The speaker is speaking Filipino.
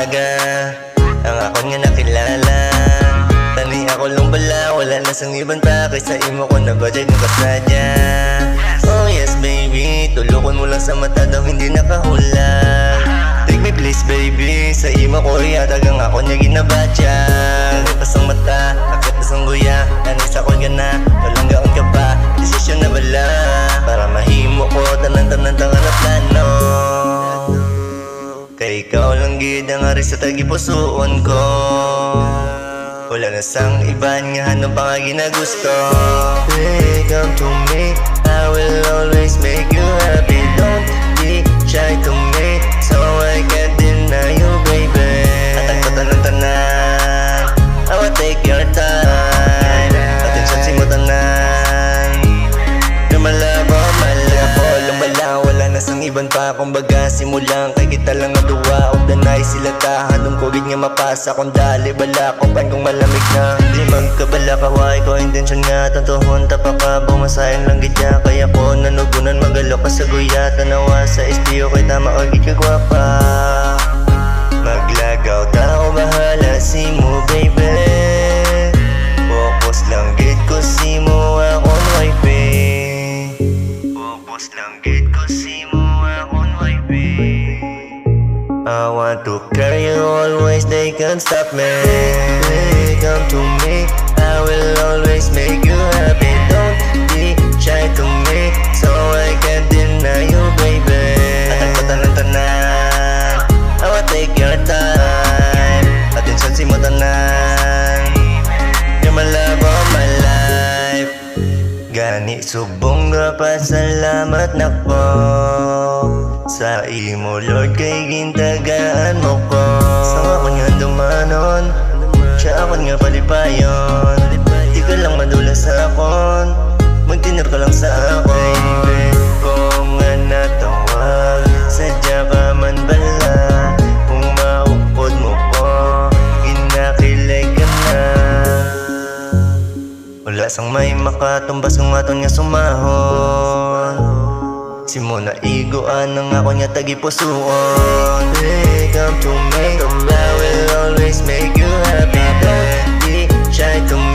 aga ang akon nga nakilala. Tani ako lang bala, wala na sang ibang ta. Kaysa imo ko na budget ng kasadya. Oh yes baby, tulukon mo lang sa mata daw hindi nakahulang. Take me please baby, sa imo ko iyatagang ako niya ginabadya. Kanipas ang mata, akitas ang guya, nanis ako gana, walang gaon ka pa, desisyon na bala. Para mahimo ko, tanan-tanan tangan na plano. Kay ikaw lang gid ang ari sa tagipusoon ko. Wala na sang iban nga ano pa nga ginagusto. Hey, come to me, I will always make you happy. Don't be shy to me, so I can't deny you baby. Atag ko tanan, I will take your time. Atensyon si mo tanan, lumalabo, malabo, lumala. Wala na sang iban pa, kumbaga simulang kay kita lang na duwa. Og danay sila tahanong kugid nga mapasa. Kung dali bala ko pan kung malamig na di magkabala kaway ko intensyon nga tantuhon tapaka bumasayang lang gidya. Kaya ko nanugunan magalok ka sa guya. Tanawa sa espiyo kay tama og ikagwapa. Maglagaw tao bahala si mo baby. Focus lang gid ko si mo akong wife. Focus lang gid ko si mo akong wife. I want to carry you always, they can't stop me. Hey, come to me, I will always make you happy. Don't be shy to me, so I can't deny you baby. Atag ko tanan-tanan, I will take your time. Atensyon si mo tanan, you're my love of my life. Gani subong nga pasalamat na ko sa imo Lord kay gintagaan mo ko. Sa akon nga dumanon, siya akon nga palipayon. Di ka lang madula sa akon, magtinap ka lang sa akon. Kung nga natawag, sadya ka man bala. Kung maupod mo ko, ginakilay ka na. Wala sang may makatumbas kung aton nga sumahon. Si mo na iguan ang ako niya tagipusoon. Hey, come to me, I will always make you happy. Don't be shy to me.